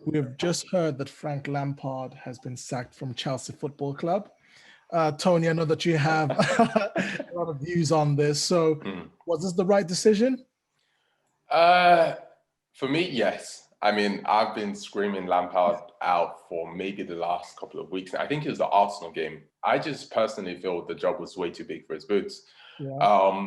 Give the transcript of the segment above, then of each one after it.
We have just heard that Frank Lampard has been sacked from Chelsea Football Club. Tony, I know that you have a lot of views on this. So, was this the right decision? For me, yes. I mean, I've been screaming Lampard out for maybe the last couple of weeks. I think it was the Arsenal game. I just personally feel the job was way too big for his boots. Yeah.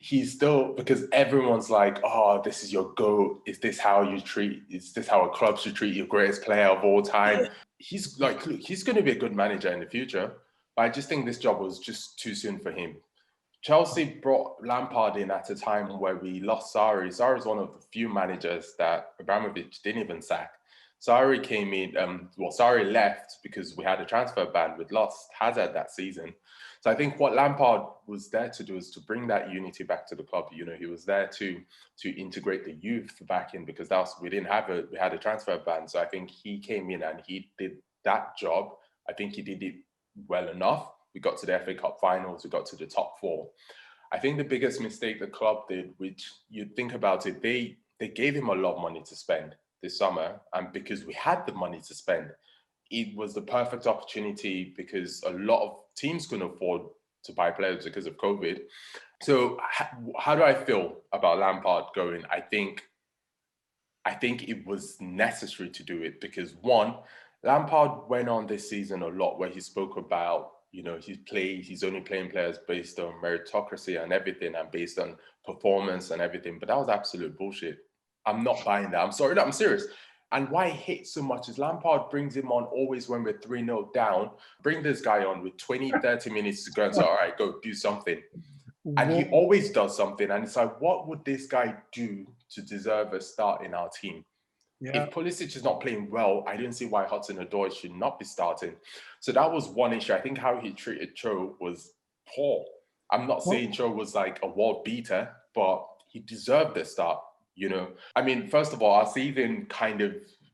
He's still, because everyone's like, oh, this is your GOAT. Is this how a club should treat your greatest player of all time? He's like, look, he's going to be a good manager in the future. But I just think this job was just too soon for him. Chelsea brought Lampard in at a time where we lost Sarri. Sarri is one of the few managers that Abramovich didn't even sack. Sarri came in, Sarri left because we had a transfer ban. We'd lost Hazard that season. So I think what Lampard was there to do is to bring that unity back to the club. You know, he was there to integrate the youth back in because we had a transfer ban. So I think he came in and he did that job. I think he did it well enough. We got to the FA Cup finals, we got to the top four. I think the biggest mistake the club did, which you think about it, they gave him a lot of money to spend this summer. And because we had the money to spend, it was the perfect opportunity because a lot of teams couldn't afford to buy players because of COVID. So how do I feel about Lampard going? I think it was necessary to do it because one, Lampard went on this season a lot where he spoke about, you know, he's only playing players based on meritocracy and everything and based on performance and everything. But that was absolute bullshit. I'm not buying that. I'm sorry, no, I'm serious. And why I hate so much is Lampard brings him on always when we're 3-0 down. Bring this guy on with 20, 30 minutes to go and say, all right, go do something. And he always does something. And it's like, what would this guy do to deserve a start in our team? Yeah. If Pulisic is not playing well, I didn't see why Hudson-Odoi should not be starting. So that was one issue. I think how he treated Cho was poor. I'm not saying Cho was like a world beater, but he deserved the start, you know. I mean, first of all, our season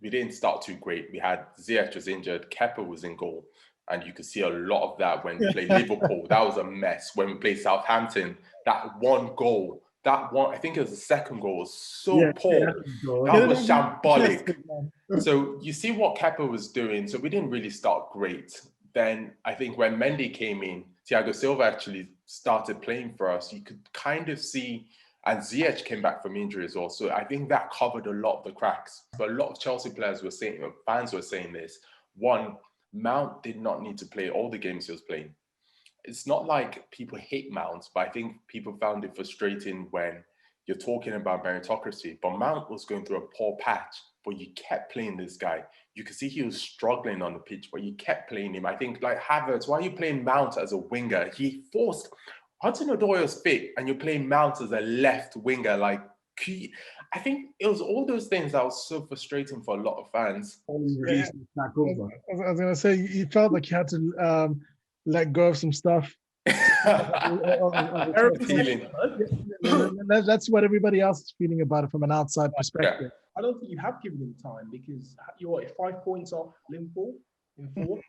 we didn't start too great. We had Ziyech was injured, Kepa was in goal. And you could see a lot of that when we played Liverpool. That was a mess. When we played Southampton, that one goal, I think it was the second goal, was so poor. That was shambolic. So you see what Kepa was doing. So we didn't really start great. Then I think when Mendy came in, Thiago Silva actually started playing for us. You could kind of see, and Ziyech came back from injury as well. So I think that covered a lot of the cracks. But a lot of Chelsea players were saying, fans were saying this. One, Mount did not need to play all the games he was playing. It's not like people hate Mount, but I think people found it frustrating when you're talking about meritocracy. But Mount was going through a poor patch, but you kept playing this guy. You could see he was struggling on the pitch, but you kept playing him. I think, like Havertz, why are you playing Mount as a winger? He forced Hudson-Odoi was fit, and you're playing Mount as a left winger. Like, I think it was all those things that was so frustrating for a lot of fans. I was going to say, you felt like you had to let go of some stuff. That's what everybody else is feeling about it from an outside perspective. Yeah. I don't think you have given him time because you're 5 points off Liverpool in 4th. Do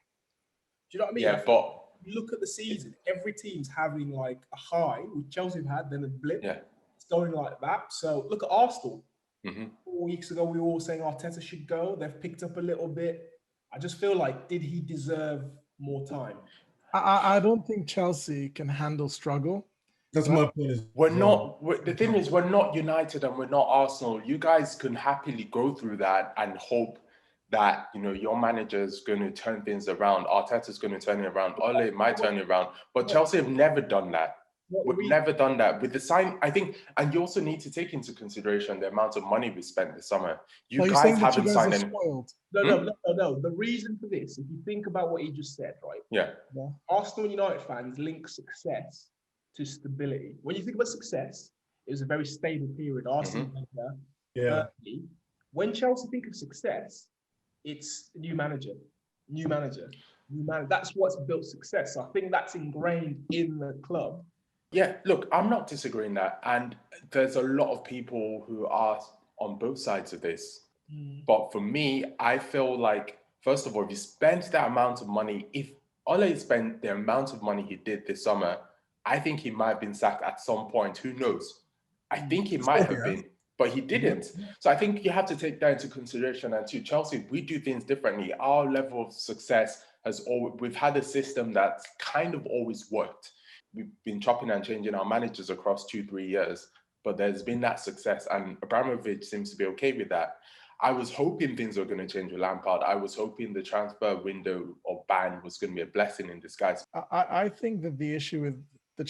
you know what I mean? Yeah, but you look at the season, every team's having like a high, which Chelsea have had, then a blip. Yeah. It's going like that. So look at Arsenal. 4 weeks ago, we were all saying Arteta should go. They've picked up a little bit. I just feel like, did he deserve more time? I don't think Chelsea can handle struggle. That's my point. The thing is, we're not United and we're not Arsenal. You guys can happily go through that and hope that, you know, your manager is going to turn things around. Arteta's going to turn it around. Ole might turn it around. But Chelsea have never done that. We've never done that. With the sign, I think, and you also need to take into consideration the amount of money we spent this summer. You guys haven't signed any. No. The reason for this, if you think about what he just said, right? Yeah. Arsenal and United fans link success to stability. When you think about success, it was a very stable period. Arsenal, when Chelsea think of success, it's new manager. That's what's built success. So I think that's ingrained in the club. Yeah, look, I'm not disagreeing that. And there's a lot of people who are on both sides of this. But for me, I feel like, first of all, if you spend that amount of money, if Ole spent the amount of money he did this summer, I think he might have been sacked at some point. Who knows? I think he might have been. but he didn't. So I think you have to take that into consideration. And to Chelsea, we do things differently. Our level of success has always, we've had a system that's kind of always worked. We've been chopping and changing our managers across 2-3 years, but there's been that success, and Abramovich seems to be okay with that. I was hoping things were going to change with Lampard. I was hoping the transfer window or ban was going to be a blessing in disguise. I think that the issue with the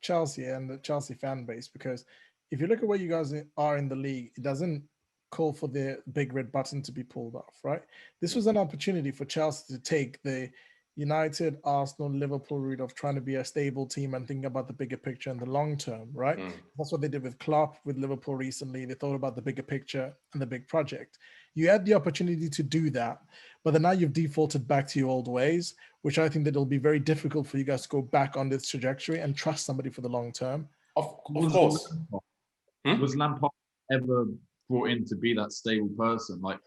Chelsea and the Chelsea fan base, because if you look at where you guys are in the league, it doesn't call for the big red button to be pulled off, right? This was an opportunity for Chelsea to take the United, Arsenal, Liverpool route of trying to be a stable team and thinking about the bigger picture in the long term, right? That's what they did with Klopp, with Liverpool recently. They thought about the bigger picture and the big project. You had the opportunity to do that, but then now you've defaulted back to your old ways, which I think that it'll be very difficult for you guys to go back on this trajectory and trust somebody for the long term. Of course. Was Lampard ever brought in to be that stable person? Like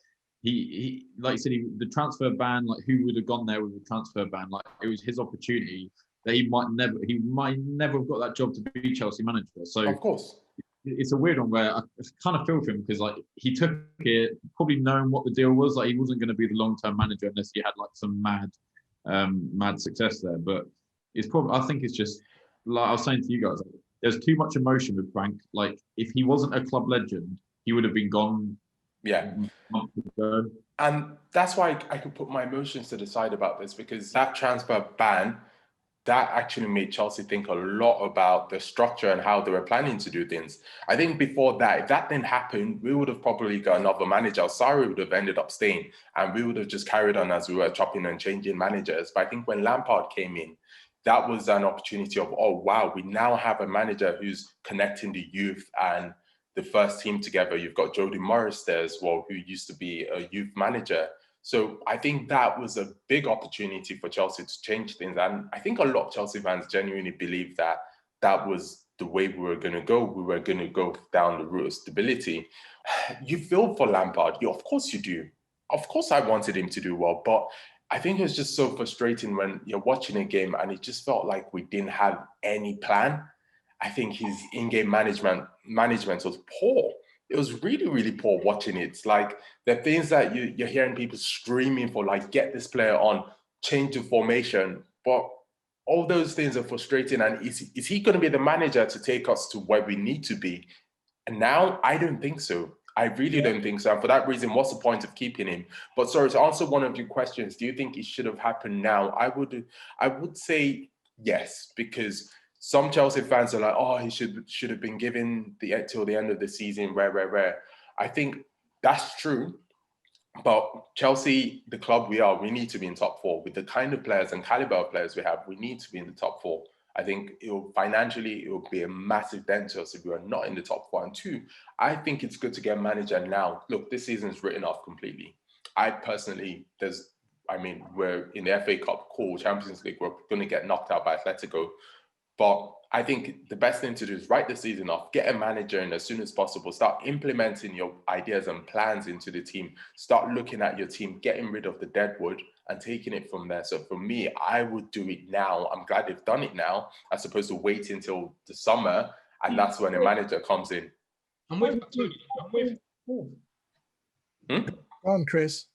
he like you said, the transfer ban, like who would have gone there with the transfer ban? Like it was his opportunity that he might never have got that job to be Chelsea manager. So of course, it's a weird one where I kind of feel for him, because like he took it probably knowing what the deal was. Like he wasn't going to be the long-term manager unless he had like some mad success there. But it's probably, I think it's just like I was saying to you guys, like, there's too much emotion with Frank. Like if he wasn't a club legend, he would have been gone. Yeah. And that's why I could put my emotions to the side about this, because that transfer ban, that actually made Chelsea think a lot about the structure and how they were planning to do things. I think before that, if that didn't happen, we would have probably got another manager. Sarri would have ended up staying, and we would have just carried on as we were chopping and changing managers. But I think when Lampard came in, that was an opportunity of, oh, wow, we now have a manager who's connecting the youth and the first team together. You've got Jody Morris there as well, who used to be a youth manager. So I think that was a big opportunity for Chelsea to change things. And I think a lot of Chelsea fans genuinely believe that that was the way we were going to go. We were going to go down the route of stability. You feel for Lampard. Of course you do. Of course I wanted him to do well, but I think it was just so frustrating when you're watching a game and it just felt like we didn't have any plan. I think his in-game management was poor. It was really, really poor watching it. It's like the things that you're hearing people screaming for, like, get this player on, change the formation. But all those things are frustrating. And is he going to be the manager to take us to where we need to be? And now I don't think so. I really don't think so. And for that reason, what's the point of keeping him? But sorry, to answer one of your questions, do you think it should have happened now? I would say yes, because some Chelsea fans are like, oh, he should have been given till the end of the season, rare. I think that's true. But Chelsea, the club we need to be in top four. With the kind of players and caliber of players we have, we need to be in the top four. I think financially, it will be a massive dent to us if we are not in the top four. And two, I think it's good to get a manager now. Look, this season's written off completely. I personally, we're in the FA Cup, cool, Champions League, we're going to get knocked out by Atletico. But I think the best thing to do is write the season off, get a manager in as soon as possible, start implementing your ideas and plans into the team, start looking at your team, getting rid of the deadwood and taking it from there. So for me, I would do it now. I'm glad they've done it now, as opposed to waiting until the summer, and that's when a manager comes in. I'm with Go on, Chris.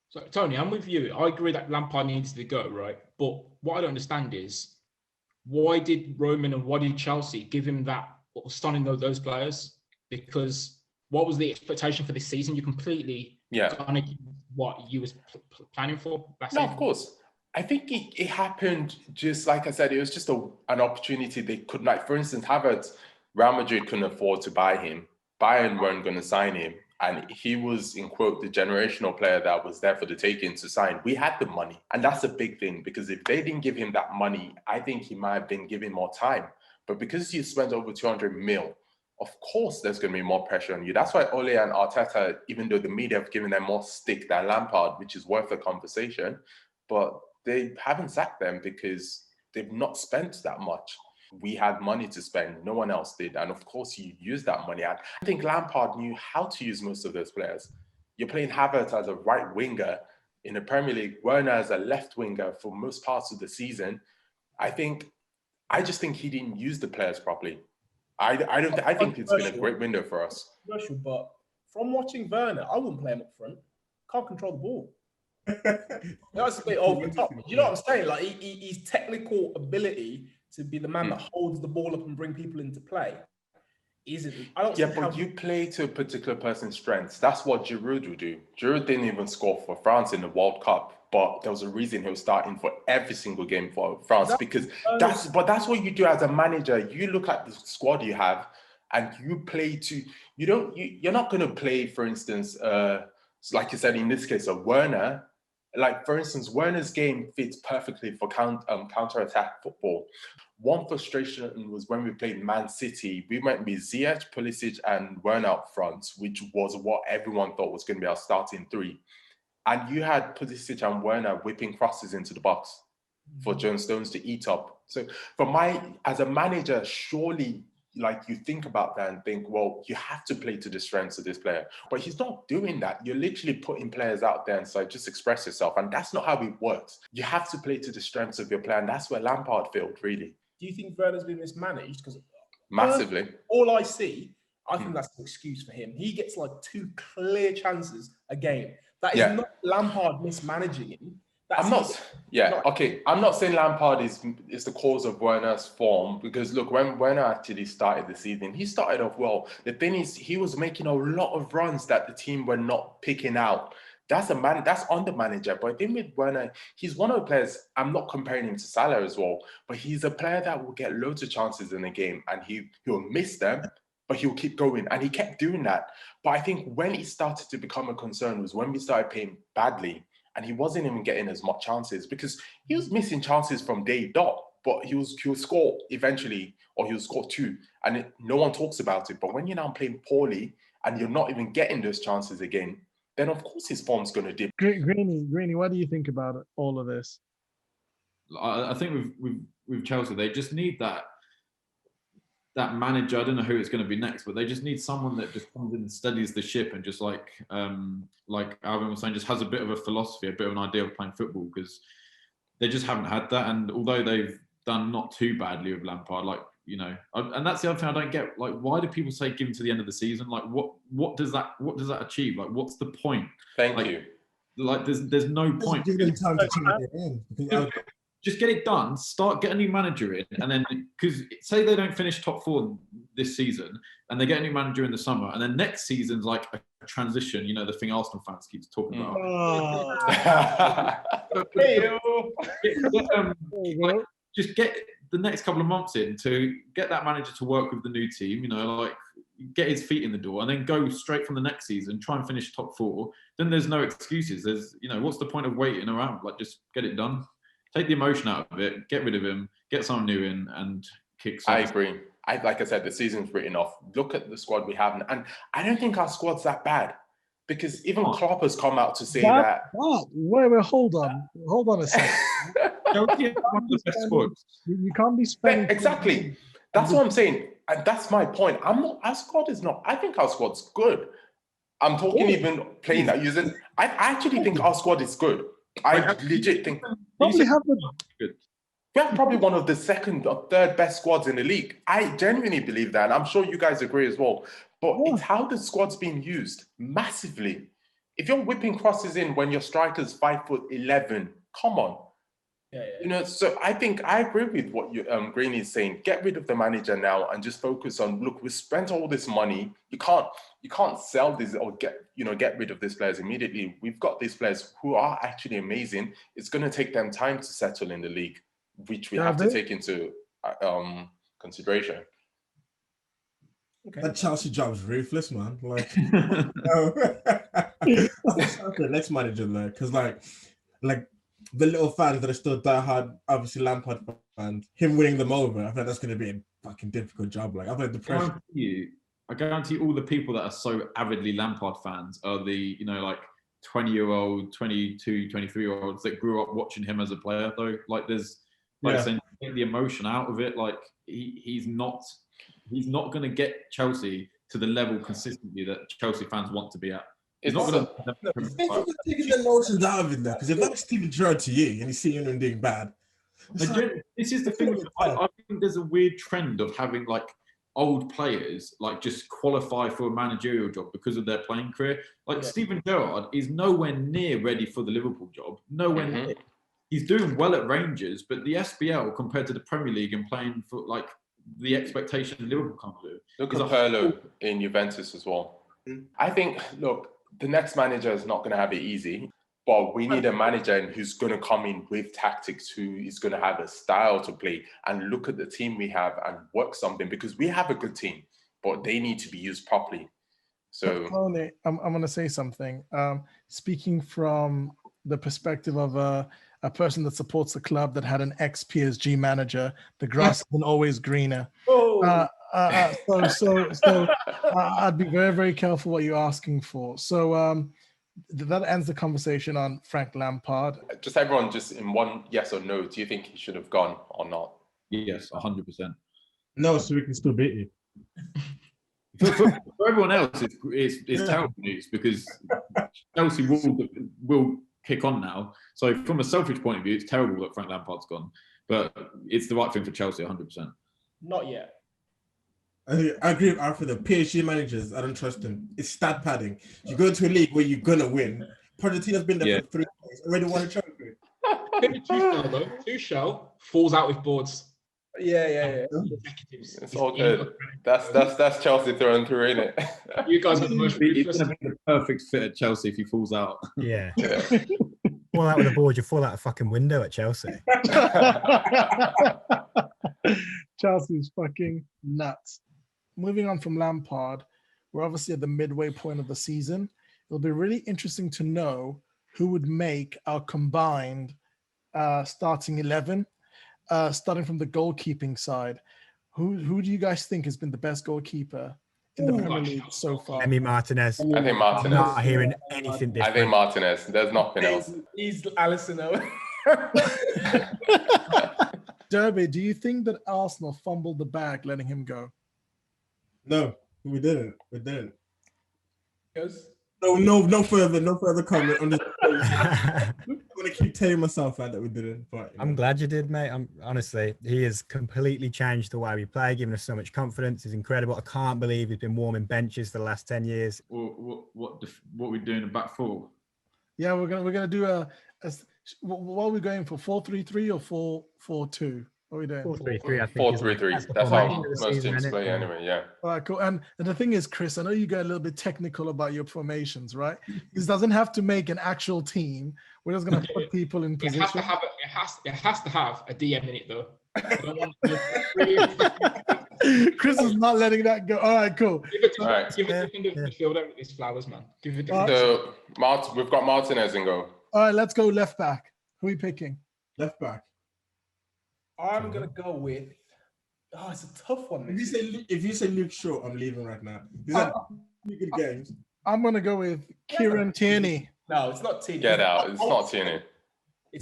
So, Tony, I'm with you. I agree that Lampard needs to go, right? But what I don't understand is, why did Roman and why did Chelsea give him that stunning those players? Because what was the expectation for this season? You completely what you was planning for last season. Of course. I think it happened just like I said, it was just an opportunity they could not. For instance, Havertz, Real Madrid couldn't afford to buy him. Bayern weren't going to sign him. And he was, in quote, the generational player that was there for the taking to sign. We had the money. And that's a big thing, because if they didn't give him that money, I think he might have been given more time. But because you spent over 200 mil, of course there's going to be more pressure on you. That's why Ole and Arteta, even though the media have given them more stick than Lampard, which is worth a conversation, but they haven't sacked them because they've not spent that much. We had money to spend, no one else did. And of course, you use that money. And I think Lampard knew how to use most of those players. You're playing Havertz as a right winger in the Premier League, Werner as a left winger for most parts of the season. I just think he didn't use the players properly. I think it's been a great window for us. Controversial, but from watching Werner, I wouldn't play him up front. Can't control the ball. That's a bit over the top. You know what I'm saying? Like his technical ability to be the man that holds the ball up and bring people into play isn't. I don't. Yeah, but you play to a particular person's strengths. That's what Giroud would do. Giroud didn't even score for France in the World Cup, but there was a reason he was starting for every single game for France because that's what you do as a manager. You look at the squad you have, and you play to. You're not going to play, for instance, like you said in this case, a Werner. Like, for instance, Werner's game fits perfectly for counter-attack football. One frustration was when we played Man City, we went with Ziyech, Pulisic, and Werner up front, which was what everyone thought was going to be our starting three. And you had Pulisic and Werner whipping crosses into the box for John Stones to eat up. So as a manager, surely, like, you think about that and think, well, you have to play to the strengths of this player. But he's not doing that. You're literally putting players out there and say, just express yourself. And that's not how it works. You have to play to the strengths of your player. And that's where Lampard failed, really. Do you think Werner's been mismanaged? Because massively. All I see, I think that's an excuse for him. He gets like 2 clear chances a game. That is not Lampard mismanaging him. I'm not saying Lampard is the cause of Werner's form, because look, when Werner actually started the season, he started off well. The thing is, he was making a lot of runs that the team were not picking out. That's on the manager. But I think with Werner, he's one of the players. I'm not comparing him to Salah as well, but he's a player that will get loads of chances in a game, and he'll miss them, but he'll keep going, and he kept doing that. But I think when it started to become a concern was when we started playing badly. And he wasn't even getting as much chances because he was missing chances from day dot, but he'll score eventually, or he'll score 2, and no one talks about it. But when you're now playing poorly and you're not even getting those chances again, then of course his form's going to dip. Greeny, what do you think about all of this? I think with Chelsea, they just need that manager. I don't know who it's going to be next, but they just need someone that just comes in and steadies the ship and just like Alvin was saying, just has a bit of a philosophy, a bit of an idea of playing football, because they just haven't had that. And although they've done not too badly with Lampard, and that's the other thing I don't get. Like, why do people say give him to the end of the season? Like, what does that achieve? Like, what's the point? Thank you. Like, there's no point. Give them time to change it in. Just get it done. Start getting a new manager in, and then, because say they don't finish top 4 this season, and they get a new manager in the summer, and then next season's like a transition. The thing Arsenal fans keep talking about. Just get the next couple of months in to get that manager to work with the new team. Get his feet in the door, and then go straight from the next season. Try and finish top 4. Then there's no excuses. There's what's the point of waiting around? Like, just get it done. Take the emotion out of it, get rid of him, get someone new in, and kick. I agree. Like I said, the season's written off. Look at the squad we have, and I don't think our squad's that bad, because even Klopp has come out to say that. Wait, hold on a second. One of the best squads. You can't be spending. Exactly. That's what I'm saying, and that's my point. Our squad is not. I think our squad's good. I'm talking even playing that using. I actually think our squad is good. I legit think probably have good. We have probably one of the 2nd or 3rd best squads in the league. I genuinely believe that, and I'm sure you guys agree as well. But it's how the squad's being used massively. If you're whipping crosses in when your striker's 5'11", come on. So I think I agree with what Greeny is saying. Get rid of the manager now and just focus on, look, we spent all this money. You can't sell this or get rid of these players immediately. We've got these players who are actually amazing. It's going to take them time to settle in the league, which we have to take into consideration. Okay. That Chelsea job's ruthless, man. Like, okay, next manager there, because like the little fans that are still diehard, obviously Lampard fans, him winning them over, I think that's going to be a fucking difficult job. Like, I've had the pressure. I guarantee all the people that are so avidly Lampard fans are the 20-year-old, 22, 23-year-olds that grew up watching him as a player. Though, like, there's saying, take the emotion out of it. Like, he's not going to get Chelsea to the level consistently that Chelsea fans want to be at. He's not going to take the emotions out of it, though, because if that's Steven Gerrard to you and you see him doing bad, this is the thing. I think there's a weird trend of having like old players like just qualify for a managerial job because of their playing career. Like Steven Gerrard is nowhere near ready for the Liverpool job. Nowhere near. He's doing well at Rangers, but the SBL compared to the Premier League and playing for like the expectation Liverpool can't do. Look at Pirlo in Juventus as well. I think, look, the next manager is not going to have it easy, but we need a manager who's going to come in with tactics, who is going to have a style to play and look at the team we have and work something, because we have a good team, but they need to be used properly. So, I'm going to say something. Speaking from the perspective of a person that supports a club that had an ex-PSG manager, the grass isn't always greener. So I'd be very, very careful what you're asking for. So that ends the conversation on Frank Lampard. Just everyone, just in one yes or no, do you think he should have gone or not? Yes, 100%. No, so we can still beat you. For everyone else, it's terrible news because Chelsea will kick on now. So from a selfish point of view, it's terrible that Frank Lampard's gone, but it's the right thing for Chelsea, 100%. Not yet. I agree with Alfred. The PSG managers, I don't trust them. It's stat padding. You go to a league where you're gonna win. Pochettino's been there for 3 years, already won a trophy. Tuchel falls out with boards. Yeah. It's all good. That's Chelsea through and through, isn't it? You guys are the most It's going to be the perfect fit at Chelsea if he falls out. Yeah. Fall out with a board, you fall out a fucking window at Chelsea. Chelsea's fucking nuts. Moving on from Lampard, we're obviously at the midway point of the season. It'll be really interesting to know who would make our combined starting 11, starting from the goalkeeping side. Who do you guys think has been the best goalkeeper in the Premier League so far? Emi Martinez. I think Martinez. I'm not hearing anything different. I think Martinez. There's nothing else. He's Alisson Owen. Derby, do you think that Arsenal fumbled the bag letting him go? No, we didn't. Yes. No further comment on this. I'm gonna keep telling myself that we didn't. But I'm glad you did, mate. Honestly, he has completely changed the way we play, giving us so much confidence. He's incredible. I can't believe he's been warming benches for the last 10 years. What we doing in back four? Yeah, we're gonna do what are we going for? 4-3-3 or 4-4-2? What are we doing? 4-3-3, I think. 4-3-3. That's how most teams play anyway, yeah. All right, cool. And the thing is, Chris, I know you get a little bit technical about your formations, right? This doesn't have to make an actual team. We're just going to put people in position. It has to have a DM in it, though. I don't want Chris is not letting that go. All right, cool. Give it to midfield over these flowers, man. Give it to So, we've got Martinez in goal. All right, let's go left back. Who are we picking? Left back. I'm gonna go with. Oh, it's a tough one. If you say Luke Shaw, I'm leaving right now. These are good games. I'm gonna go with Kieran Tierney. No, it's not Tierney. Get out. It's not Tierney.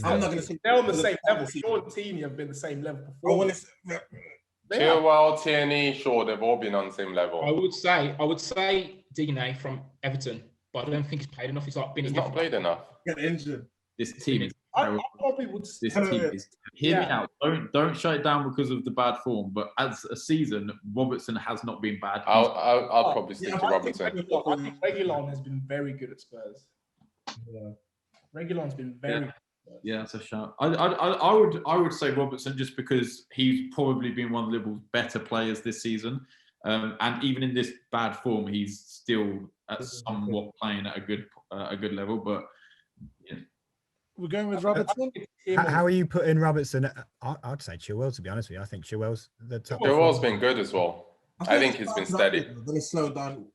I'm not gonna say they're on the same level. Shaw and Tierney have been the same level before. Chilwell, Tierney, Shaw, they've all been on the same level. I would say Digne from Everton, but I don't think he's played enough. He's not played enough. Get injured. This team is I probably would. This team is. Hear me out. Don't shut it down because of the bad form. But as a season, Robertson has not been bad. I'll probably stick to Robertson. I think Reguilon has been very good at Spurs. Yeah, Reguilon's been very. Yeah, that's a shout. I would say Robertson just because he's probably been one of Liverpool's better players this season, and even in this bad form, he's still somewhat playing at a good level. But yeah. We're going with Robertson. How are you putting Robertson? I'd say Chilwell, to be honest with you. I think Chilwell's the top. Chilwell's been good as well. I think he's been steady. Then it slowed down.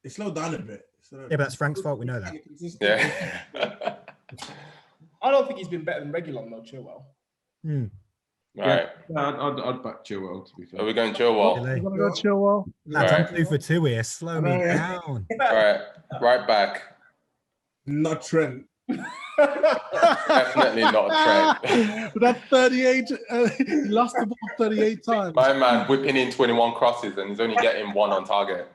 It slowed down a bit. Yeah, but that's Frank's fault. We know that. Yeah. I don't think he's been better than Reguilon though, Chilwell. All right. I'd back Chilwell, to be fair. Are we going Chilwell? We're going to go Chilwell. Lads, I'm 2 for 2 here. Slow me down. All right. Right back. Not Trent. Definitely not Trent. But that 38, he lost the ball 38 times. My man whipping in 21 crosses and he's only getting 1 on target.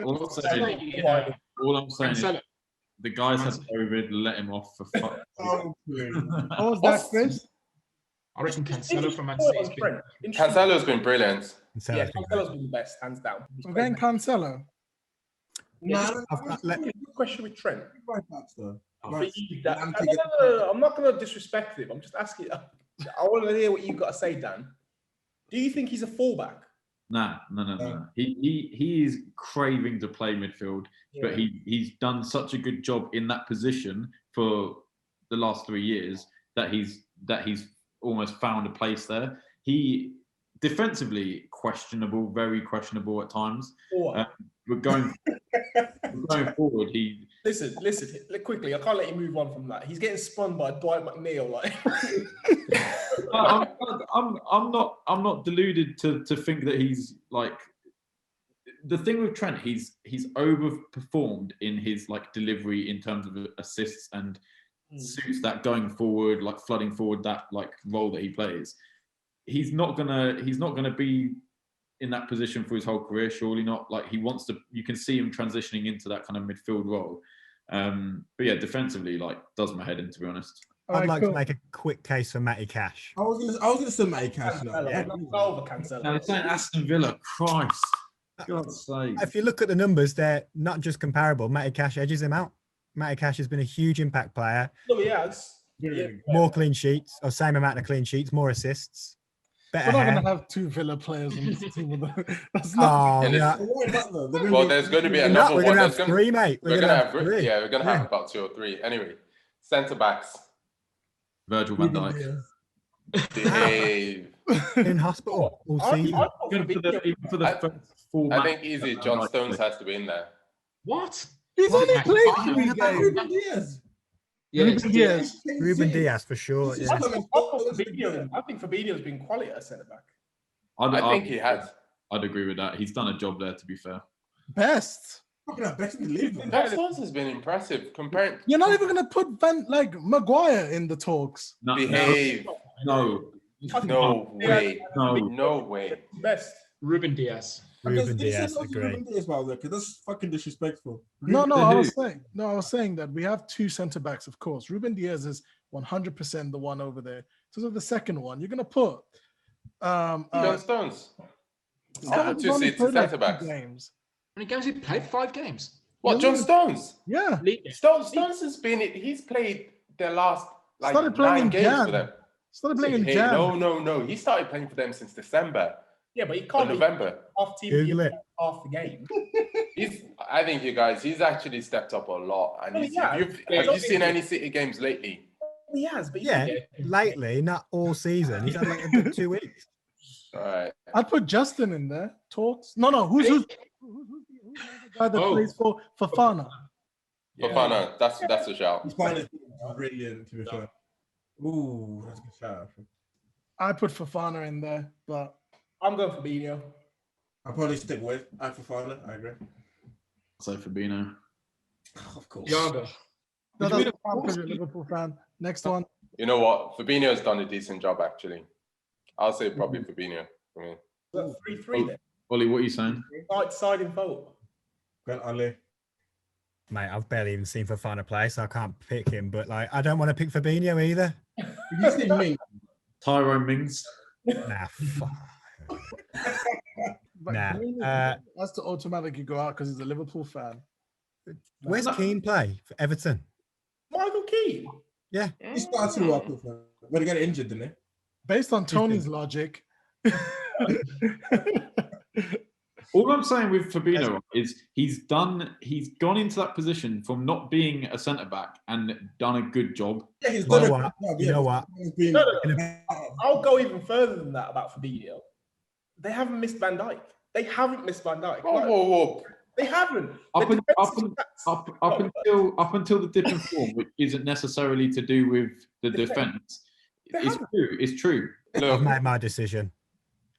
All I'm saying is the guys had COVID, let him off for fuck. What was that, Chris? I reckon Cancelo from Man City. City. Cancelo's been brilliant. Yeah, Cancelo's been the best, hands down. We're going Cancelo. No, good question with Trent. Right back, though. No, I'm not going to disrespect him. I'm just asking. I want to hear what you've got to say, Dan. Do you think he's a fullback? No. He is craving to play midfield, but he's done such a good job in that position for the last 3 years that he's almost found a place there. He defensively questionable, very questionable at times. We're going forward. Listen. Quickly, I can't let you move on from that. He's getting spun by Dwight McNeil. Like, I'm not deluded to think that he's like. The thing with Trent, he's overperformed in his like delivery in terms of assists and suits that going forward, like flooding forward that like role that he plays. He's not gonna be in that position for his whole career, surely not. Like he wants to, you can see him transitioning into that kind of midfield role. But yeah, defensively, like does my head in, to be honest. I'd like to make a quick case for Matty Cash. I was gonna say Matty Cash. Cancelo. It's saying Aston Villa, Christ, God's sake. If you look at the numbers, they're not just comparable. Matty Cash edges him out. Matty Cash has been a huge impact player. No, he has. More clean sheets, or same amount of clean sheets, more assists. We're not going to have 2 Villa players on this team. That's not. Well, there's going to be another one. We're going to have 3, mate. We're going to have 3. Yeah, we're going to have about 2 or 3. Anyway, centre backs. Virgil van Dijk. Behave. In hospital all season. I think easy. John Stones has to be in there. What? He's only played 3 games. Ruben Diaz. Ruben Diaz for sure. Yeah. I think Fabinho's been quality at centre back. I think he has. I'd agree with that. He's done a job there, to be fair. Best. Best in the league. Stones has been impressive. Compared, you're not even going to put Maguire in the talks. Behave. No way. No way. Best. Ruben Diaz. Ruben Diaz, Ruben Diaz, because that's fucking disrespectful. No, I was saying that we have 2 centre backs, of course. Ruben Diaz is 100% the one over there. So the second one, you're gonna put John Stones. 2 centre backs. How many games he played? 5 games. What? John Stones? Yeah. Stones has been. He's played their last like 9 games for them. Started playing in Jan. No. He started playing for them since December. Yeah, but he can't. November. Half team half the game. I think he's actually stepped up a lot. And have you seen any City games lately? He has, but lately, not all season. He's had like a good 2 weeks. All right. I'd put Justin in there. Talks. No. Who's the guy that plays for Fofana? Yeah. Fofana, that's a shout. He's brilliant, to be fair. Ooh, that's a good shout. I'd put Fofana in there, but I'm going for Fabinho. I'll probably stick with Fofana. I agree. So Fabinho. Of course. Thiago. No, that's because you're a Liverpool fan. Next one. You know what? Fabinho's done a decent job, actually. I'll say probably Fabinho for me. 3-3 then. Ollie, what are you saying? Deciding vote. Well, Ollie. Mate, I've barely even seen Fofana play, so I can't pick him. But like, I don't want to pick Fabinho either. You see me? Tyrone Mings. Nah, fuck. That's the automatic you go out because he's a Liverpool fan. Where's Keane play for Everton? Michael Keane. Yeah, he started to up with him, but he got injured, didn't he? Based on Tony's logic. All I'm saying with Fabinho is he's gone into that position from not being a centre back and done a good job. Yeah, he's done a good job. You know what? I'll go even further than that about Fabinho. They haven't missed Van Dijk. Whoa. They haven't. Up until the dip in form, which isn't necessarily to do with the defence. It's true. I've made my decision.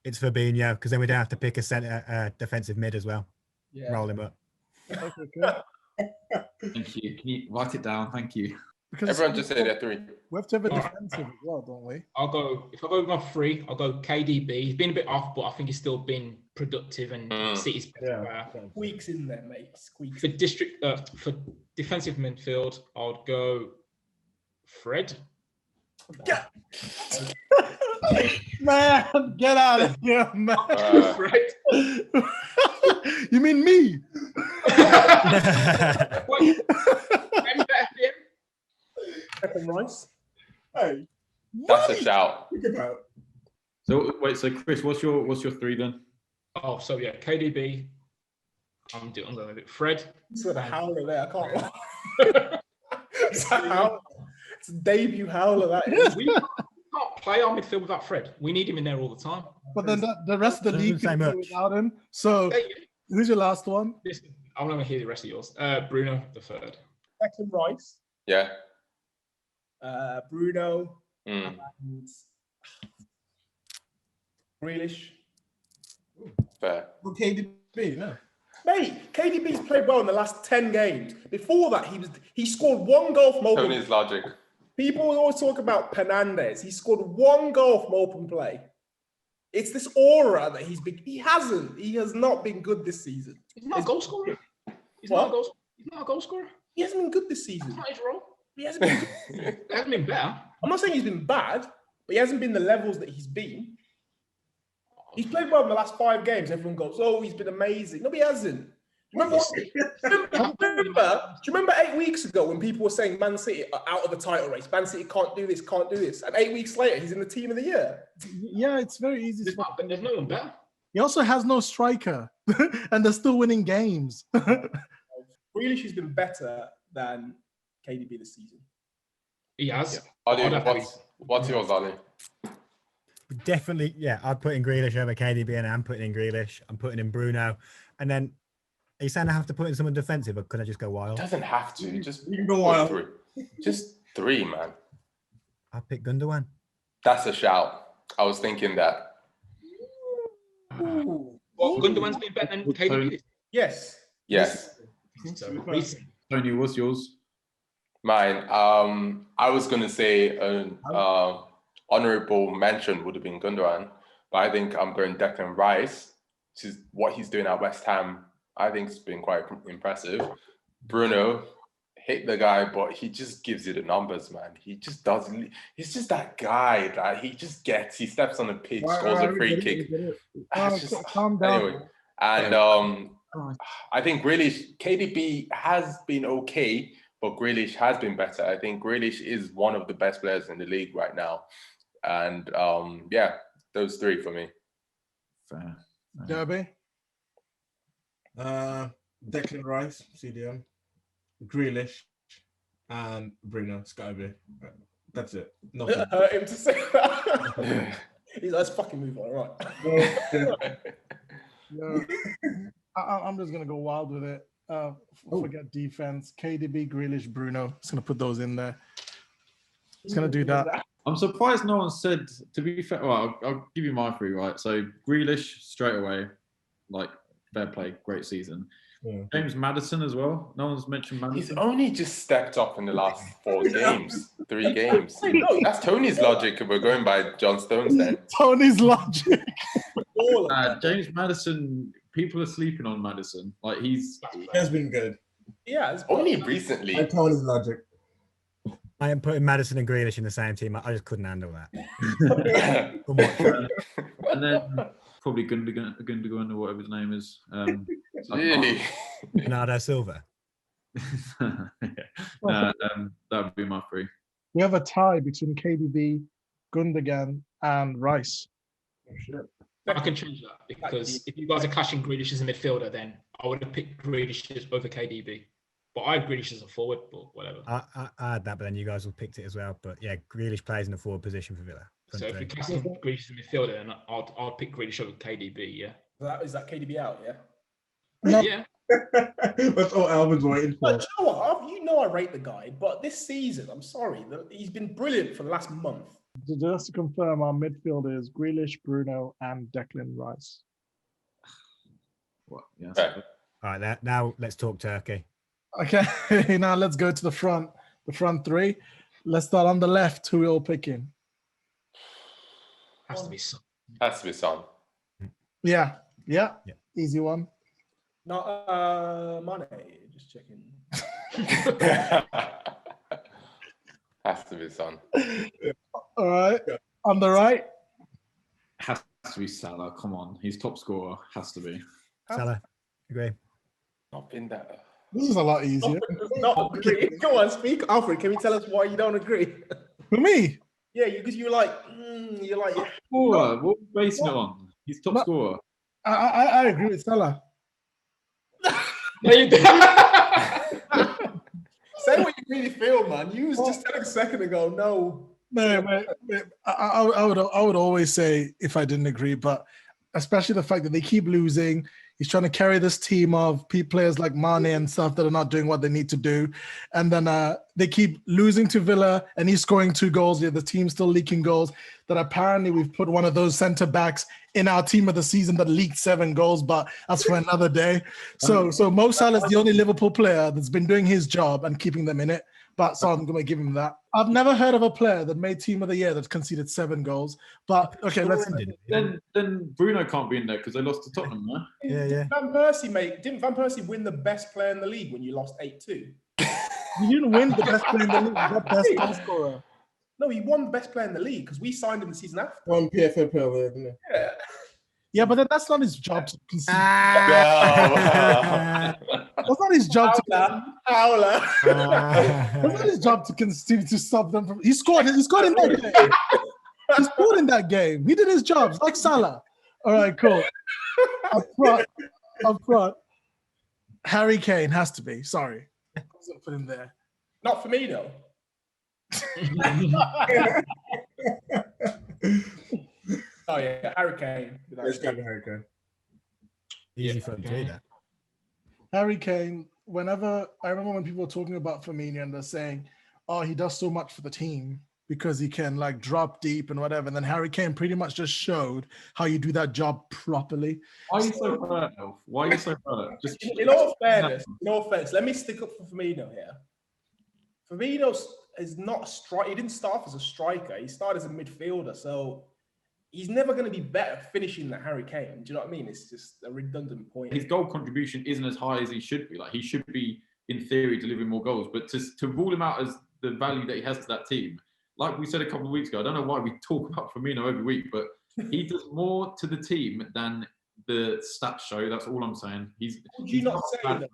It's Fabinho, because then we don't have to pick a centre defensive mid as well. Yeah. Roll him up. Thank you. Can you write it down? Thank you. Because everyone just say that 3. We have to have a defensive as well, don't we? If I go with my 3, I'll go KDB. He's been a bit off, but I think he's still been productive and City's better. Squeaks in there, mate. Squeaks. For defensive midfield, I'd go Fred. Man, get out of here, man. Right? You mean me? Wait, I'm better than him. Declan Rice. Hey, That's a shout. think about. So wait, so Chris, what's your three then? Oh, so yeah, KDB. I'm going to do Fred. It's a howler there. I can't lie. It's a howler. It's a debut howler. That is. We can't play our midfield without Fred. We need him in there all the time. But then the rest of the league Doesn't say can do much. without him. So who's your last one? I want to hear the rest of yours. Bruno, the third. Declan Rice. Yeah. Bruno. Mm. And Grealish. Fair. Well, KDB, no. Mate, KDB's played well in the last 10 games. Before that, he scored one goal from open. Tony's logic. People always talk about Fernandes. He scored one goal from open play. It's this aura that he's been. He hasn't. He has not been good this season. He's not a goal scorer. He's What? not a goal scorer. He hasn't been good this season. That's not his role. He hasn't been good. It hasn't been better. I'm not saying he's been bad, but he hasn't been the levels that he's been. He's played well in the last 5 games. Everyone goes, "Oh, he's been amazing." No, he hasn't. Do you remember 8 weeks ago when people were saying Man City are out of the title race? Man City can't do this, can't do this. And 8 weeks later, he's in the team of the year. Yeah, it's very easy. There's no one better. He also has no striker, and they're still winning games. Grealish has been better than KDB this season. He has. Yeah. Ali, what's yours, Ali? Definitely, yeah. I'd put in Grealish over KDB, and I'm putting in Grealish. I'm putting in Bruno, and then are you saying I have to put in someone defensive, or could I just go wild? Doesn't have to. Just You can go wild. 3. Just 3, man. I'll pick Gundogan. That's a shout. I was thinking that. Ooh. Well, Gundogan's been better than KDB. Yes. Yes. So recent. Tony, what's yours? Mine. I was gonna say an honorable mention would have been Gundogan, but I think I'm going Declan Rice. Which is what he's doing at West Ham. I think it's been quite impressive. Bruno, hate the guy, but he just gives you the numbers, man. He just doesn't. He's just that guy that he just gets. He steps on the pitch, scores a free kick. Calm down. Anyway, and I think Grealish, KDB has been okay, but Grealish has been better. I think Grealish is one of the best players in the league right now. And yeah, those 3 for me. Fair. Derby. Declan Rice, CDM, Grealish, and Bruno. It's gotta be. That's it. Nothing. Hurt him to say that. He's like, let's fucking move on, right? Yeah. I'm just gonna go wild with it. Forget defense. KDB, Grealish, Bruno. Just gonna put those in there. Just gonna do that. I'm surprised no one said, to be fair, well, I'll give you my 3, right? So Grealish straight away, like fair play, great season. Yeah. James Maddison as well. No one's mentioned Maddison. He's only just stepped up in the last 4 games, 3 games. That's Tony's logic if we're going by John Stones then. Tony's logic. James Maddison, people are sleeping on Maddison. Like He has been good. Yeah, it's Only recently. I told his logic. I am putting Maddison and Grealish in the same team. I just couldn't handle that. And then probably Gundogan or whatever his name is. Really? Bernardo Silva. That would be my 3. We have a tie between KDB, Gundogan, and Rice. Oh, shit. I can change that because if you guys are clashing Grealish as a midfielder, then I would have picked Grealish over KDB. But I have Grealish as a forward, but whatever. I had that, but then you guys all picked it as well. But yeah, Grealish plays in the forward position for Villa. So if you're casting Grealish as a midfielder, then I'll pick Grealish over KDB, yeah. Is that KDB out, yeah? No. Yeah. That's all Alvin's waiting for. But you know what? You know I rate the guy, but this season, I'm sorry, he's been brilliant for the last month. Just to confirm, our midfield is Grealish, Bruno, and Declan Rice. What? Yeah. Okay. All right, now let's talk Turkey. Okay, now let's go to the front 3. Let's start on the left. Who are we all picking? Has to be Son. Has to be Son. Yeah. Easy one. Not Mane, just checking. Has to be Son. All right. On the right. Has to be Salah. Come on, he's top scorer. Has to be. Salah. Agree. Not been that. This is a lot easier. Not agree. Go on, speak, Alfred. Can you tell us why you don't agree? For me. Yeah, because you're like, yeah. Scorer. What are we basing it on? He's top scorer. I agree with Salah. No, you don't. Say what you really feel, man. You was just telling a second ago, no. No, I would always say if I didn't agree, but especially the fact that they keep losing. He's trying to carry this team of players like Mane and stuff that are not doing what they need to do. And then they keep losing to Villa and he's scoring 2 goals. Yeah, the team's still leaking goals. That apparently we've put one of those centre backs in our team of the season that leaked 7 goals, but that's for another day. So Mo Salah's the only Liverpool player that's been doing his job and keeping them in it. But so I'm going to give him that. I've never heard of a player that made team of the year that conceded 7 goals. But okay, Then Bruno can't be in there because they lost to Tottenham, no? Yeah. Didn't Van Persie win the best player in the league when you lost 8-2? You didn't win the best player in the league. The best goal scorer. No, he won the best player in the league because we signed him the season after. One PFL player, didn't he? Yeah. Yeah, but that's not his job to concede. No. That's not his job Howler. That's not his job to concede to stop them from. He scored in that game. He scored in that game. He did his job, like Salah. All right, cool. Up front. Harry Kane has to be. Sorry, I wasn't put him there. Not for me, though. Oh yeah, Harry Kane. Let's go to Harry Kane. Easy for him to do that. Harry Kane. Whenever I remember when people were talking about Firmino and they're saying, "Oh, he does so much for the team because he can like drop deep and whatever." And then Harry Kane pretty much just showed how you do that job properly. Why are you so hurt, Elf? Why are you so hurt? Just In all fairness, let me stick up for Firmino here. Firmino is not a striker. He didn't start as a striker. He started as a midfielder. So he's never going to be better finishing than Harry Kane. Do you know what I mean? It's just a redundant point. His goal contribution isn't as high as he should be. Like he should be, in theory, delivering more goals. But to rule him out as the value that he has to that team, like we said a couple of weeks ago, I don't know why we talk about Firmino every week, but he does more to the team than the stats show. That's all I'm saying. Would you not say that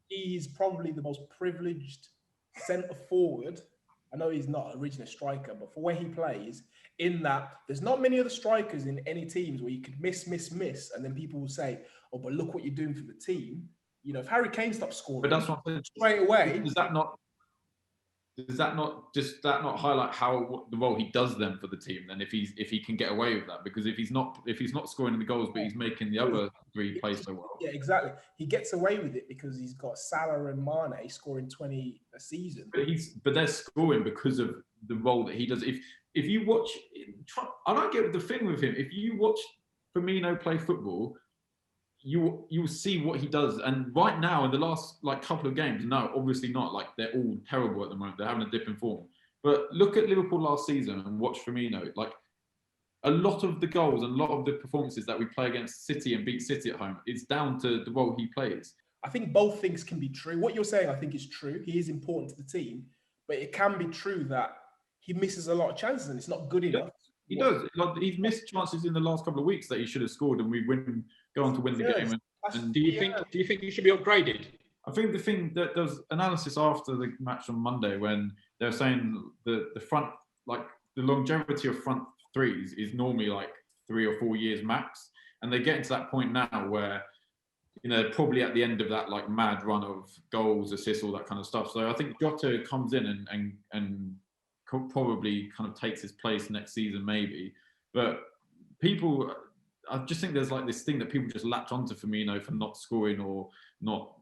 he's probably the most privileged centre forward? I know he's not originally a striker, but for where he plays, in that there's not many other strikers in any teams where you could miss, and then people will say, "Oh, but look what you're doing for the team." You know, if Harry Kane stops scoring, but that's what I'm saying. Straight away, does that not highlight how the role he does then for the team? Then if he can get away with that, because if he's not scoring the goals, but he's making the other 3 play so well. Yeah, exactly. He gets away with it because he's got Salah and Mane scoring 20 a season. But they're scoring because of the role that he does. If you watch, I don't get the thing with him. If you watch Firmino play football, you'll see what he does. And right now, in the last couple of games, no, obviously not. Like they're all terrible at the moment. They're having a dip in form. But look at Liverpool last season and watch Firmino. Like a lot of the goals and a lot of the performances that we play against City and beat City at home is down to the role he plays. I think both things can be true. What you're saying, I think, is true. He is important to the team, but it can be true that he misses a lot of chances and it's not good enough. He does. Like, he's missed chances in the last couple of weeks that he should have scored, and we go on to win the game. And do you think he should be upgraded? I think the thing that there was analysis after the match on Monday when they were saying the front, like the longevity of front threes is normally like 3 or 4 years max, and they're getting to that point now where probably at the end of that like mad run of goals, assists, all that kind of stuff. So I think Jota comes in and probably kind of takes his place next season, maybe. But I just think there's like this thing that people just latch onto Firmino for not scoring or not,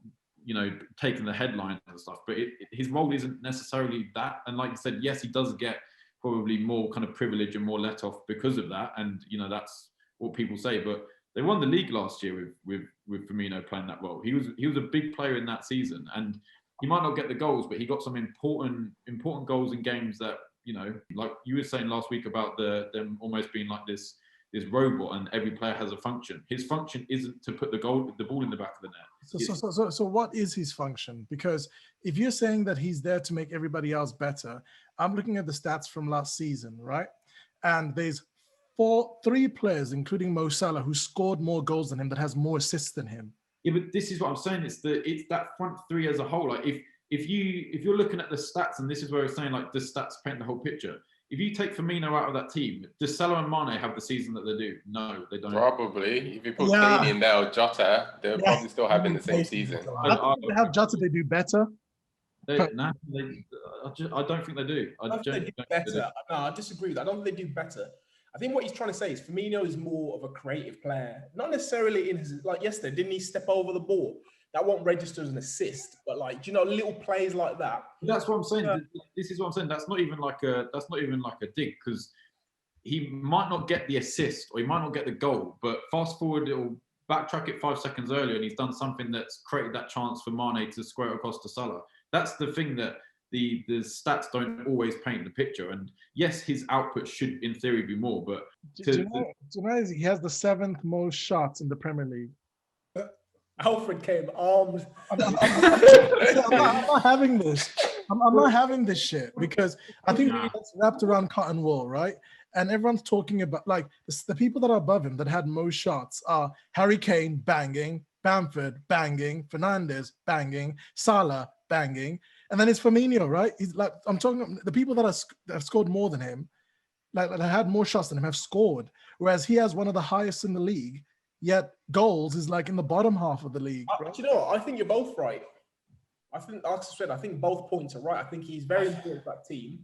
taking the headlines and stuff. But his role isn't necessarily that. And like you said, yes, he does get probably more kind of privilege and more let off because of that. And that's what people say. But they won the league last year with Firmino playing that role. He was a big player in that season, and he might not get the goals, but he got some important goals in games that, like you were saying last week about them almost being like this robot and every player has a function. His function isn't to put the ball in the back of the net. So what is his function? Because if you're saying that he's there to make everybody else better, I'm looking at the stats from last season, right? And there's three players, including Mo Salah, who scored more goals than him, that has more assists than him. Yeah, but this is what I'm saying. It's that front three as a whole. Like if you're looking at the stats, and this is where it's saying like the stats paint the whole picture. If you take Firmino out of that team, does Salah and Mane have the season that they do? No, they don't. Probably. If you put Kane in there or Jota, they're probably still having the same season. I think they have Jota, they do better. I don't think they do. I don't think they do better. No, I disagree with that. I don't think they do better. I think what he's trying to say is Firmino is more of a creative player. Not necessarily in his, like yesterday, didn't he step over the ball? That won't register as an assist, but like, do you know, little plays like that. That's what I'm saying. This is what I'm saying. That's not even like a dig, because he might not get the assist or he might not get the goal, but fast forward, it'll backtrack it 5 seconds earlier, and he's done something that's created that chance for Mane to square it across to Salah. That's the thing that the stats don't always paint the picture. And yes, his output should, in theory, be more. But do you know he has the 7th most shots in the Premier League. Alfred came armed. I'm not having this. I'm not having this shit, because I think it's wrapped around cotton wool, right? And everyone's talking about like the people that are above him that had most shots are Harry Kane banging, Bamford banging, Fernandes banging, Salah banging, and then it's Firmino, right? He's like, I'm talking the people that have scored more than him, like that had more shots than him, have scored, whereas he has one of the highest in the league. Yet goals is like in the bottom half of the league. Right? Do you know what? I think you're both right. I think, like I said, I think both points are right. I think he's very important for that team,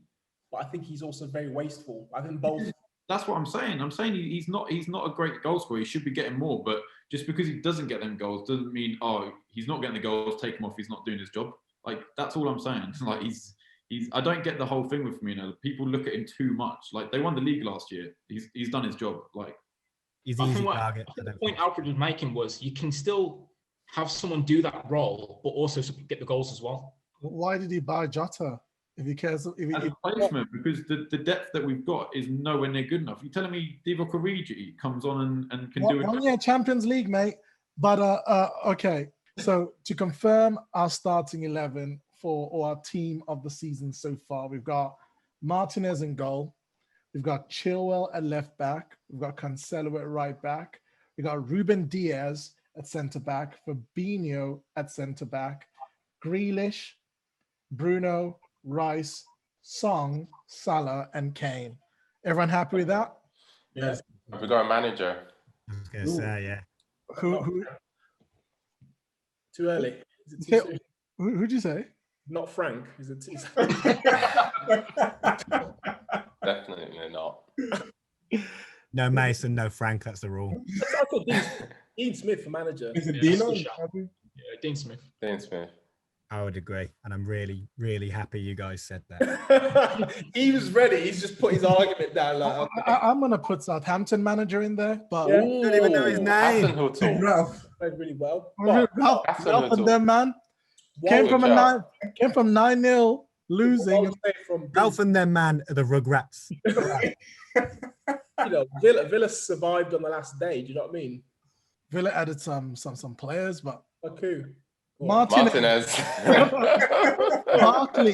but I think he's also very wasteful. I think both. That's what I'm saying. I'm saying he's not a great goal scorer. He should be getting more, but just because he doesn't get them goals doesn't mean he's not getting the goals. Take him off. He's not doing his job. Like, that's all I'm saying. Like he's. I don't get the whole thing with me. You know, people look at him too much. Like, they won the league last year. He's done his job. Like. He's I easy think target. the point Alfred was making was you can still have someone do that role, but also get the goals as well. Why did he buy Jota? If he cares, as a placement, because the depth that we've got is nowhere near good enough. You're telling me Divock Origi comes on and can do it? One year Champions League, mate. But okay. So to confirm our starting 11 or our team of the season so far, we've got Martinez in goal. We've got Chilwell at left back. We've got Cancelo at right back. We've got Ruben Diaz at centre back. Fabinho at centre back. Grealish, Bruno, Rice, Song, Salah, and Kane. Everyone happy with that? Yes. Have we got a manager? I was going to say, yeah. Who? Too early. Is it too soon? Who'd you say? Not Frank. Is it too soon? Definitely not. No Mason, no Frank. That's the rule. I thought Dean Smith for manager. Is it Dino? Yeah, Dean Smith. Dean Smith. I would agree, and I'm really, really happy you guys said that. He was ready. He's just put his argument down. Like, I'm gonna put Southampton manager in there, but Yeah. I don't even know his name. Ralph. played really well. Ralph and them, man. Came from 9-0 losing. Ralph and them, man, are the Rugrats. You know, Villa survived on the last day. Do you know what I mean? Villa added some players, but Who? Martinez. Barkley.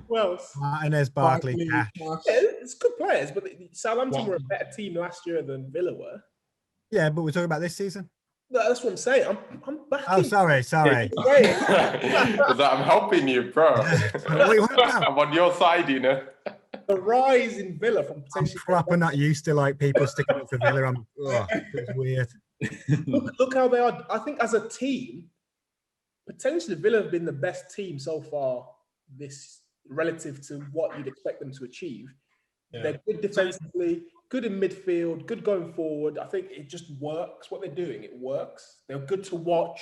Who else? Martinez, Barkley, Cash. Yeah, it's good players, but Southampton were a better team last year than Villa were. Yeah, but we're talking about this season. No, that's what I'm saying. I'm back. Oh, sorry. I'm helping you, bro. I'm on your side, you know. The rise in Villa from I'm potentially. proper not used to like people sticking up for Villa. It's weird. Look how they are. I think as a team, potentially Villa have been the best team so far this relative to what you'd expect them to achieve. Yeah. They're good defensively, good in midfield, good going forward. I think it just works. What they're doing, it works. They're good to watch.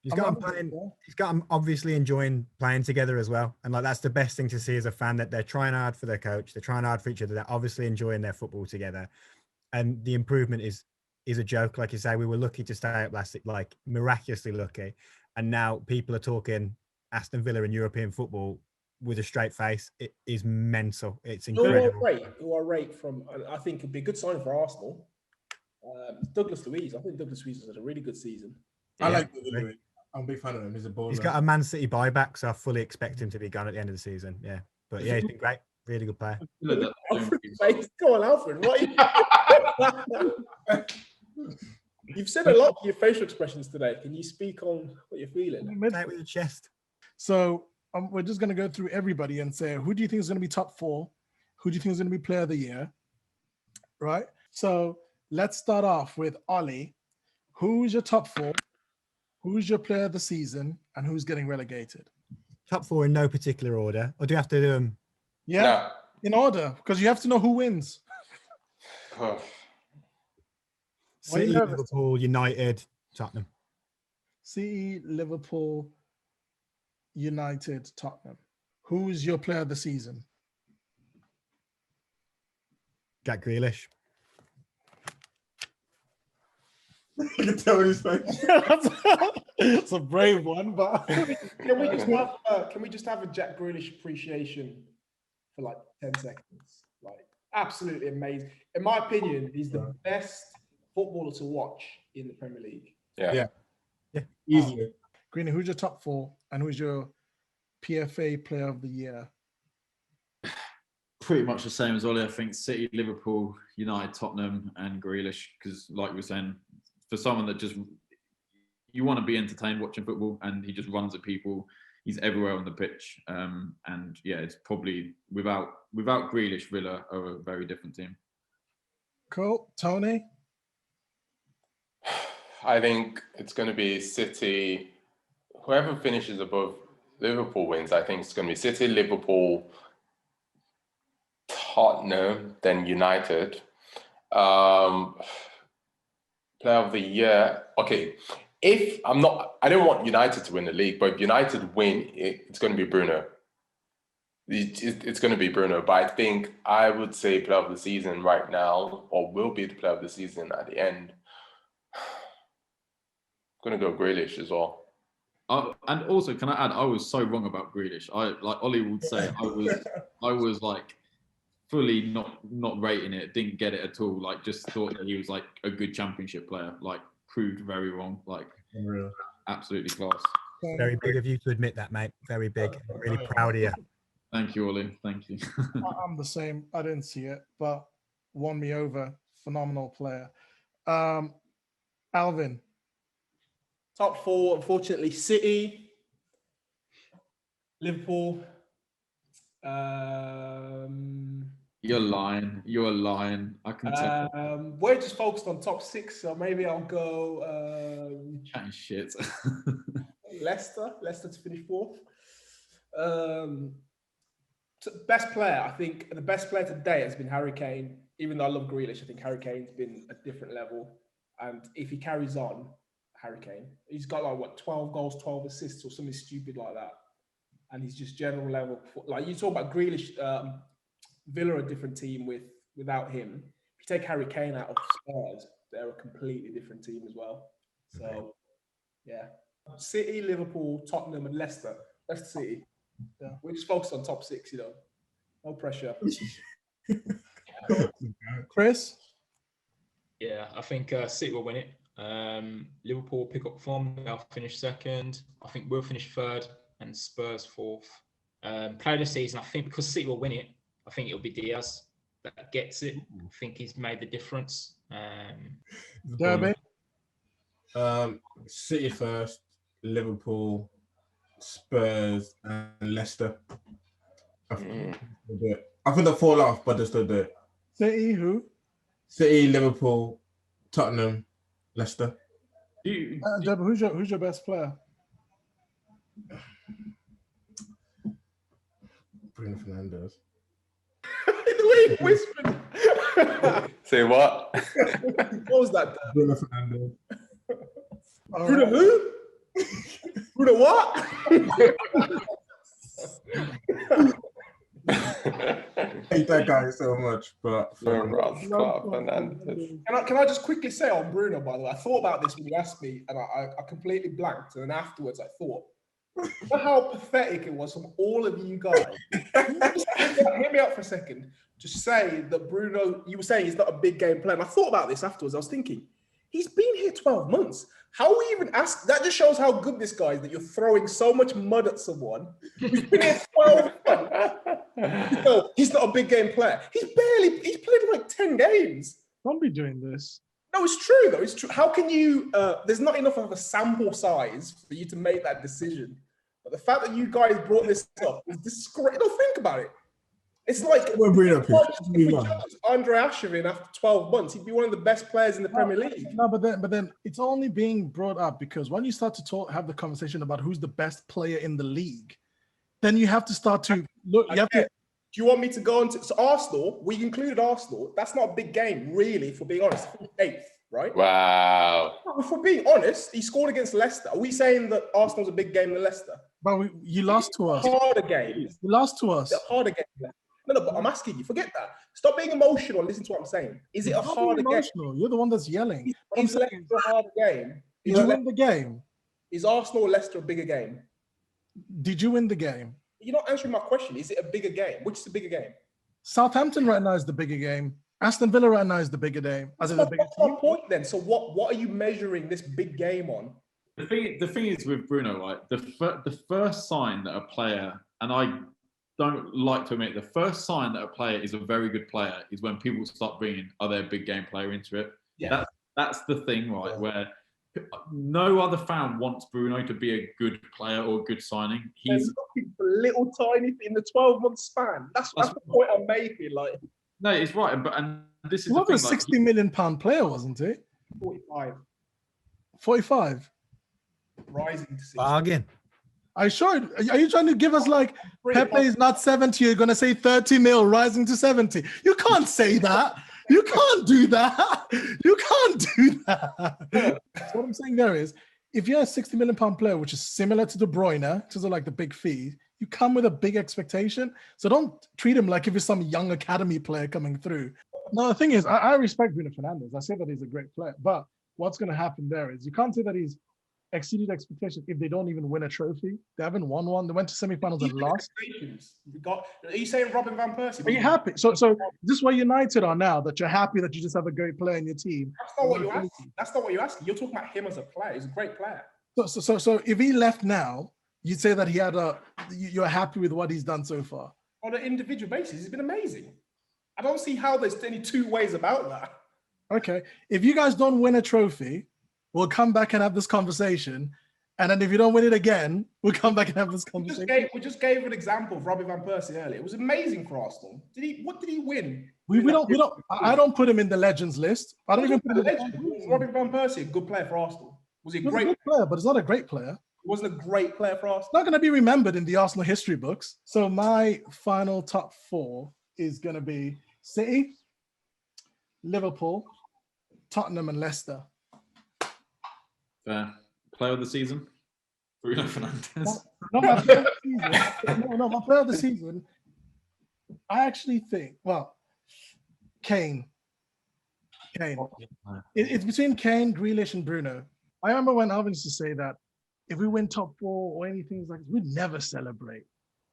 He's got them obviously enjoying playing together as well. And like, that's the best thing to see as a fan, that they're trying hard for their coach. They're trying hard for each other. They're obviously enjoying their football together. And the improvement is a joke. Like you say, we were lucky to stay up last, like miraculously lucky. And now people are talking Aston Villa in European football with a straight face. It is mental. It's incredible. Who are rate from, I think it'd be a good sign for Arsenal. Douglas Luiz. I think Douglas Luiz has had a really good season. I like Louis. I'm a big fan of him. He's a baller. He's got a Man City buyback, so I fully expect him to be gone at the end of the season. Yeah, but yeah, he's been great. Really good player. Alfred's face. Go on, Alfred. What You've said a lot of your facial expressions today. Can you speak on what you're feeling? Say it with your chest. So we're just going to go through everybody and say, who do you think is going to be top 4? Who do you think is going to be player of the year? Right? So let's start off with Ollie. Who's your top 4? Who's your player of the season? And who's getting relegated? Top 4 in no particular order. Or do you have to do them? Yeah, No. in order, because you have to know who wins. City, Liverpool, United, Tottenham. City, Liverpool, United, Tottenham. Who's your player of the season? Jack Grealish. You can tell his face. It's a brave one, but Can we just have a Jack Grealish appreciation for like 10 seconds? Like, absolutely amazing. In my opinion, he's the best footballer to watch in the Premier League. Yeah. Easily. Greeny, who's your top 4 and who's your PFA player of the year? Pretty much the same as Ollie. I think City, Liverpool, United, Tottenham, and Grealish. Because, like we were saying, for someone that just you want to be entertained watching football, and he just runs at people. He's everywhere on the pitch, and yeah, it's probably without Grealish, Villa are a very different team. Cool, Tony. I think it's going to be City. Whoever finishes above Liverpool wins. I think it's going to be City, Liverpool, Tottenham, then United. Player of the year. Okay, I don't want United to win the league, but if United win, it's going to be Bruno. It's going to be Bruno. But I think I would say player of the season right now, or will be the player of the season at the end. I'm going to go Grealish as well. And also, can I add? I was so wrong about Grealish. Like Ollie would say, I was like fully not rating it. Didn't get it at all. Like, just thought that he was like a good Championship player. Like, proved very wrong. Like, absolutely class. Very big of you to admit that, mate. Very big. I'm really proud of you. Thank you, Ollie. Thank you. I'm the same. I didn't see it, but won me over. Phenomenal player. Alvin. Top 4, unfortunately, City, Liverpool. You're lying. I can tell. We're just focused on top 6, so maybe I'll go Chatting shit. Leicester to finish 4th. Best player, I think the best player today has been Harry Kane. Even though I love Grealish, I think Harry Kane's been a different level. And if he carries on, Harry Kane, he's got like 12 goals, 12 assists, or something stupid like that. And he's just general level. Like, you talk about Grealish, Villa are a different team without him. If you take Harry Kane out of Spurs, they're a completely different team as well. So, yeah. City, Liverpool, Tottenham, and Leicester. Leicester City. Yeah. We're just focused on top 6, No pressure. Chris? Yeah, I think City will win it. Liverpool pick up form. They'll finish 2nd. I think we'll finish 3rd, and Spurs 4th. Player of the season, I think because City will win it, I think it'll be Diaz that gets it. I think he's made the difference. Derby? City first, Liverpool, Spurs, and Leicester. I think they'll fall off, but they'll still do it. City, who? City, Liverpool, Tottenham, Leicester. Derby, who's your best player? Bruno Fernandes. The way he whispered. Say what? What was that? Bruno Fernandes. Bruno who? Bruno what? I hate that guy so much, but Can I just quickly say on Bruno, by the way, I thought about this when you asked me, and I completely blanked, and then afterwards I thought, know how pathetic it was from all of you guys. Hear me out for a second. To say that Bruno, you were saying he's not a big game player. And I thought about this afterwards. I was thinking, he's been here 12 months. How are we even asked? That just shows how good this guy is, that you're throwing so much mud at someone who's been here 12 months. So he's not a big game player. He's played like 10 games. Don't be doing this. No, it's true though. It's true. How can you, there's not enough of a sample size for you to make that decision. But the fact that you guys brought this up is disgrace. Don't think about it. It's like Andre Asherin after 12 months, he'd be one of the best players in the Premier League. No, but then it's only being brought up because when you start to have the conversation about who's the best player in the league, then you have to start to look. You have to. Do you want me to go on to Arsenal? We included Arsenal. That's not a big game, really, if we're being honest. 8th, right? Wow. If we're being honest, he scored against Leicester. Are we saying that Arsenal's a big game than Leicester? But you lost to us. Harder game. You lost to us. It's a harder game. No, but I'm asking you, forget that. Stop being emotional and listen to what I'm saying. Is it a harder game? You're the one that's yelling. Is Leicester a harder game? Did you win the game? Is Arsenal or Leicester a bigger game? Did you win the game? You're not answering my question. Is it a bigger game? Which is the bigger game? Southampton right now is the bigger game. Aston Villa right now is the bigger game. That's my point then. So what are you measuring this big game on? The thing is with Bruno, right? The first sign that a player, and I don't like to admit, the first sign that a player is a very good player is when people start bringing, are they a big game player into it? Yeah. That's the thing, right? Yeah. Where no other fan wants Bruno to be a good player or a good signing. He's looking for little tiny in the 12-month span. That's the point I'm making. Like, no, it's right, and this is the thing. A £60 million player, wasn't it? 45. 45. Rising to 60. Bargain. Are you trying to give us like Pepe is not 70, you're going to say 30 mil rising to 70? You can't say that. You can't do that. You can't do that. What I'm saying there is, if you're a £60 million player, which is similar to De Bruyne, which is like the big fee, you come with a big expectation. So don't treat him like if he's some young academy player coming through. No, the thing is, I respect Bruno Fernandes. I say that he's a great player, but what's going to happen there is you can't say that he's exceeded expectations if they don't even win a trophy. They haven't won one. They went to semifinals and lost. Are you saying Robin van Persie? Are you happy? So this is what United are now, that you're happy that you just have a great player in your team. That's not what you're asking. That's not what you're asking. You're talking about him as a player. He's a great player. So if he left now, you'd say that you're happy with what he's done so far. On an individual basis, he's been amazing. I don't see how there's any two ways about that. Okay. If you guys don't win a trophy, we'll come back and have this conversation. And then if you don't win it again, we'll come back and have this conversation. We just gave an example of Robbie van Persie earlier. It was amazing for Arsenal. What did he win? I don't put him in the legends list. I don't even put him in the legends. Robbie van Persie, a good player for Arsenal. Was he a great player? But it's not a great player. He wasn't a great player for Arsenal. Not going to be remembered in the Arsenal history books. So my final top 4 is going to be City, Liverpool, Tottenham, and Leicester. Player of the season, Bruno Fernandes. No, my player of the season. No, my player of the season. I actually think, Kane. It's between Kane, Grealish, and Bruno. I remember when Alvin used to say that if we win top 4 or anything like this, we'd never celebrate.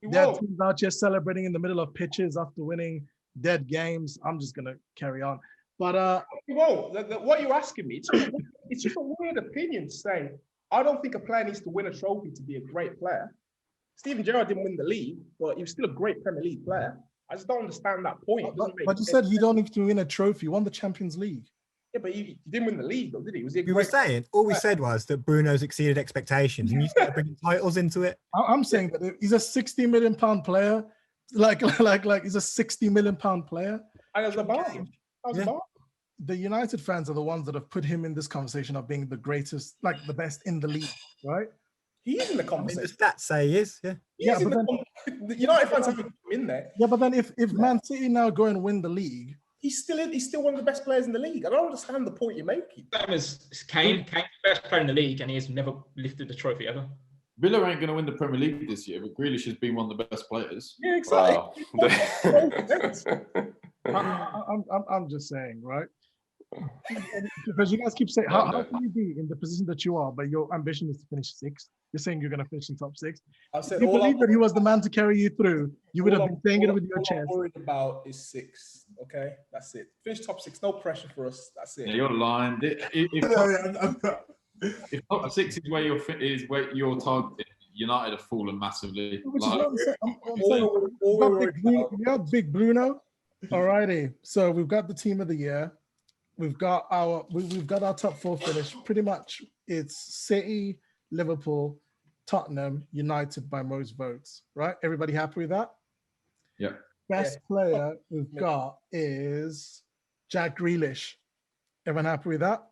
There are teams out here celebrating in the middle of pitches after winning dead games. I'm just gonna carry on. But what you're asking me, it's just a weird opinion to say. I don't think a player needs to win a trophy to be a great player. Steven Gerrard didn't win the league, but he was still a great Premier League player. I just don't understand that point. But you said you don't need to win a trophy. You won the Champions League. Yeah, but he didn't win the league, though, did he? All we said was that Bruno's exceeded expectations, and you started bringing titles into it. I'm saying that he's a £60 million player. Like he's a £60 million player. And as a bargain. The United fans are the ones that have put him in this conversation of being the greatest, like the best in the league, right? He is in the conversation. The stats say he is, yeah. The United fans haven't put him in there. Yeah, but then if Man City now go and win the league, he's still one of the best players in the league. I don't understand the point you're making. Same as Kane. Kane's the best player in the league, and he has never lifted a trophy ever. Villa ain't going to win the Premier League this year, but Grealish has been one of the best players. Yeah, exactly. Wow. I'm just saying, right? Because you guys keep saying, how can you be in the position that you are, but your ambition is to finish sixth? You're saying you're going to finish in top six. I said, if you believe that he was the man to carry you through, you would have been saying it with your chest. All I'm worried about is six. Okay, that's it. Finish top six. No pressure for us. That's it. Yeah, you're lying. If top six is where you're targeting, United have fallen massively. Which is what I'm saying. We got Big Bruno. Alrighty. So we've got the team of the year. We've got our top four finish. Pretty much it's City, Liverpool, Tottenham, United by most votes. Right? Everybody happy with that? Yeah. Best player we've got is Jack Grealish. Everyone happy with that?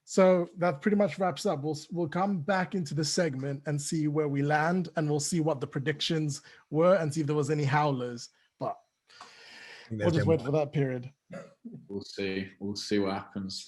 So that pretty much wraps up. We'll come back into the segment and see where we land, and we'll see what the predictions were and see if there was any howlers. But we'll just wait for that period. We'll see. We'll see what happens.